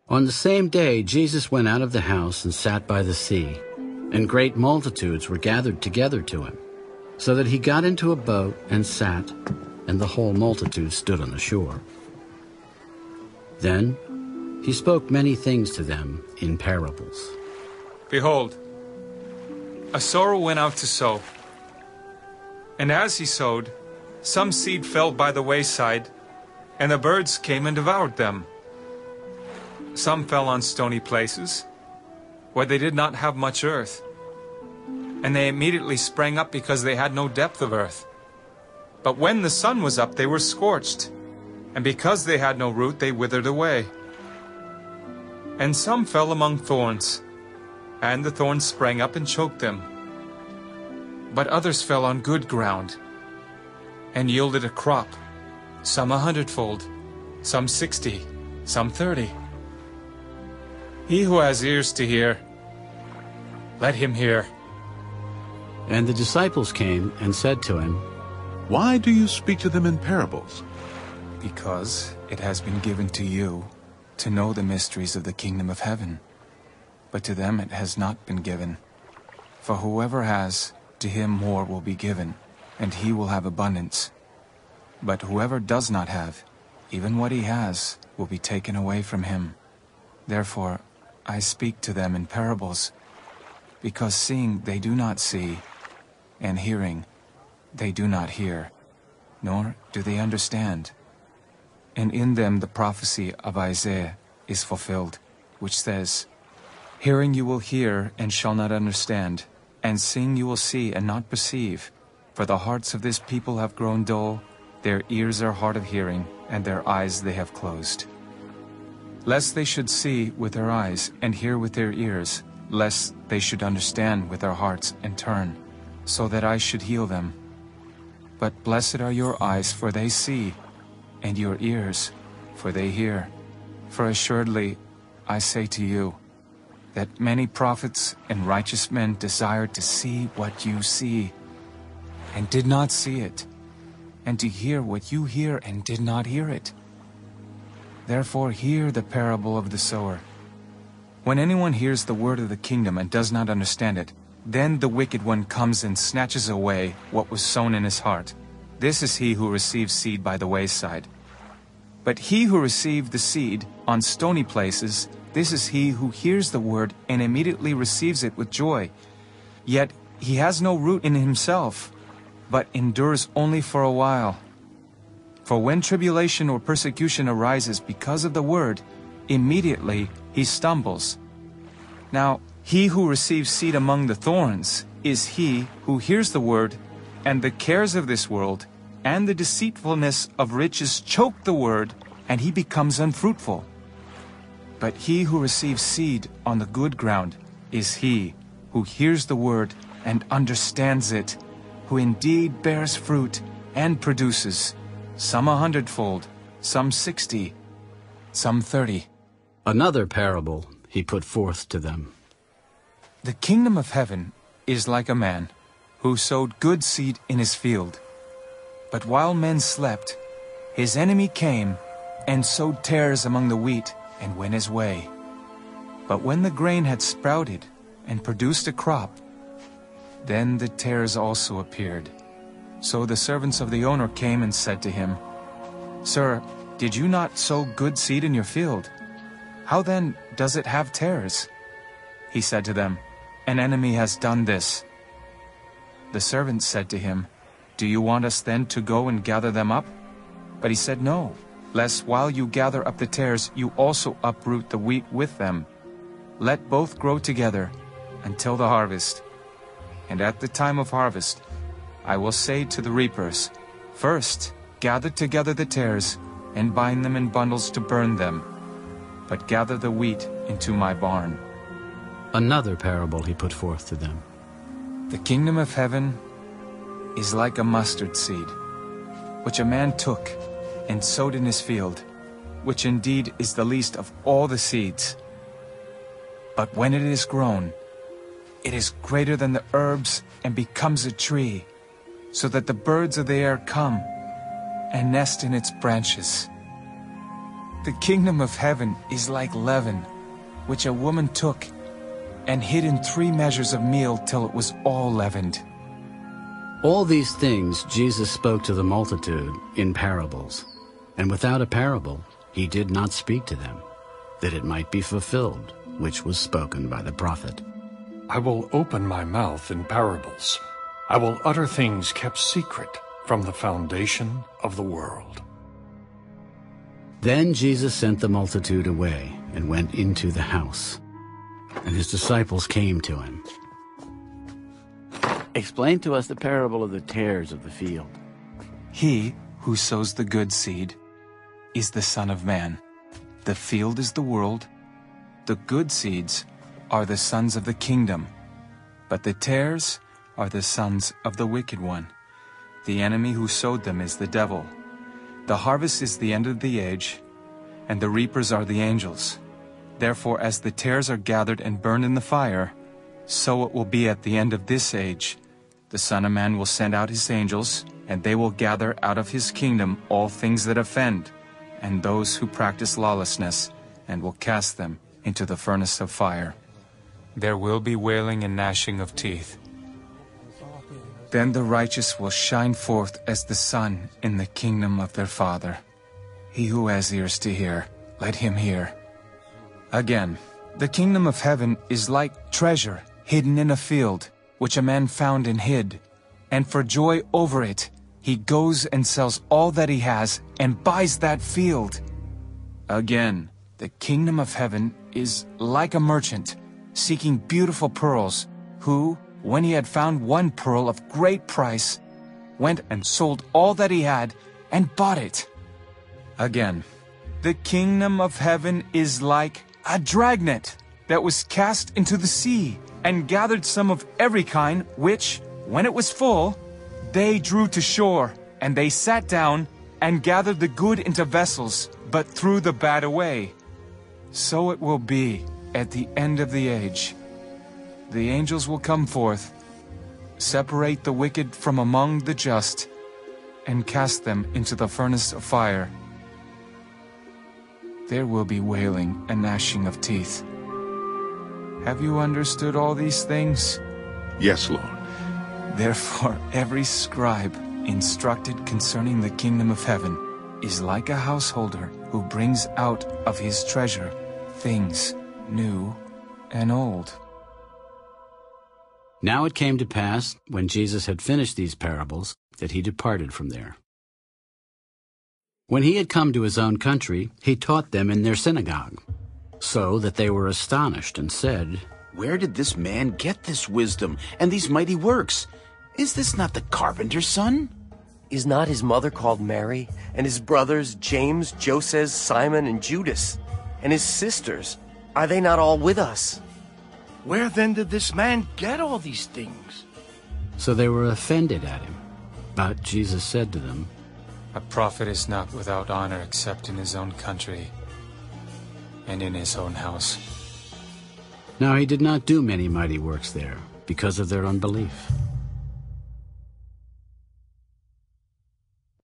On the same day Jesus went out of the house and sat by the sea, and great multitudes were gathered together to him, so that he got into a boat and sat, and the whole multitude stood on the shore. Then he spoke many things to them in parables. Behold, a sower went out to sow. And as he sowed, some seed fell by the wayside, and the birds came and devoured them. Some fell on stony places, where they did not have much earth, and they immediately sprang up because they had no depth of earth. But when the sun was up, they were scorched, and because they had no root, they withered away. And some fell among thorns, and the thorns sprang up and choked them. But others fell on good ground, and yielded a crop, some 100-fold, some 60, some 30. He who has ears to hear, let him hear. And the disciples came and said to him, Why do you speak to them in parables? Because it has been given to you to know the mysteries of the kingdom of heaven, but to them it has not been given. For whoever has, to him more will be given, and he will have abundance. But whoever does not have, even what he has, will be taken away from him. Therefore I speak to them in parables, because seeing they do not see, and hearing they do not hear, nor do they understand. And in them the prophecy of Isaiah is fulfilled, which says, Hearing you will hear and shall not understand, and seeing you will see and not perceive. For the hearts of this people have grown dull, their ears are hard of hearing, and their eyes they have closed. Lest they should see with their eyes and hear with their ears, lest they should understand with their hearts and turn, so that I should heal them. But blessed are your eyes, for they see, and your ears, for they hear. For assuredly I say to you, that many prophets and righteous men desired to see what you see, and did not see it, and to hear what you hear, and did not hear it. Therefore hear the parable of the sower. When anyone hears the word of the kingdom and does not understand it, then the wicked one comes and snatches away what was sown in his heart. This is he who receives seed by the wayside. But he who received the seed on stony places, this is he who hears the word and immediately receives it with joy. Yet he has no root in himself, but endures only for a while. For when tribulation or persecution arises because of the word, immediately he stumbles. Now he who receives seed among the thorns is he who hears the word, and the cares of this world and the deceitfulness of riches choke the word, and he becomes unfruitful. But he who receives seed on the good ground is he who hears the word and understands it, who indeed bears fruit and produces, some 100-fold, some 60, some 30. Another parable he put forth to them. The kingdom of heaven is like a man who sowed good seed in his field. But while men slept, his enemy came and sowed tares among the wheat and went his way. But when the grain had sprouted and produced a crop, then the tares also appeared. So the servants of the owner came and said to him, Sir, did you not sow good seed in your field? How then does it have tares? He said to them, An enemy has done this. The servants said to him, Do you want us then to go and gather them up? But he said, No, lest while you gather up the tares, you also uproot the wheat with them. Let both grow together until the harvest. And at the time of harvest, I will say to the reapers, First, gather together the tares, and bind them in bundles to burn them, but gather the wheat into my barn. Another parable he put forth to them. The kingdom of heaven is like a mustard seed, which a man took and sowed in his field, which indeed is the least of all the seeds. But when it is grown, it is greater than the herbs and becomes a tree, so that the birds of the air come and nest in its branches. The kingdom of heaven is like leaven, which a woman took and hid in 3 measures of meal till it was all leavened. All these things Jesus spoke to the multitude in parables, and without a parable he did not speak to them, that it might be fulfilled, which was spoken by the prophet. I will open my mouth in parables. I will utter things kept secret from the foundation of the world. Then Jesus sent the multitude away and went into the house, and his disciples came to him. Explain to us the parable of the tares of the field. He who sows the good seed is the Son of Man. The field is the world. The good seeds are the sons of the kingdom, but the tares are the sons of the wicked one. The enemy who sowed them is the devil. The harvest is the end of the age, and the reapers are the angels. Therefore, as the tares are gathered and burned in the fire, so it will be at the end of this age. The Son of Man will send out his angels, and they will gather out of his kingdom all things that offend, and those who practice lawlessness, and will cast them into the furnace of fire. There will be wailing and gnashing of teeth. Then the righteous will shine forth as the sun in the kingdom of their Father. He who has ears to hear, let him hear. Again, the kingdom of heaven is like treasure hidden in a field, which a man found and hid. And for joy over it, he goes and sells all that he has and buys that field. Again, the kingdom of heaven is like a merchant seeking beautiful pearls, who, when he had found one pearl of great price, went and sold all that he had and bought it. Again, the kingdom of heaven is like a dragnet that was cast into the sea and gathered some of every kind, which, when it was full, they drew to shore, and they sat down and gathered the good into vessels, but threw the bad away. So it will be at the end of the age. The angels will come forth, separate the wicked from among the just, and cast them into the furnace of fire. There will be wailing and gnashing of teeth. Have you understood all these things? Yes, Lord. Therefore, every scribe instructed concerning the kingdom of heaven is like a householder who brings out of his treasure things new and old. Now it came to pass, when Jesus had finished these parables, that he departed from there. When he had come to his own country, he taught them in their synagogue, so that they were astonished and said, "Where did this man get this wisdom and these mighty works? Is this not the carpenter's son? Is not his mother called Mary, and his brothers James, Joseph, Simon, and Judas? And his sisters, are they not all with us? Where then did this man get all these things?" So they were offended at him. But Jesus said to them, A prophet is not without honor except in his own country and in his own house. Now he did not do many mighty works there, because of their unbelief.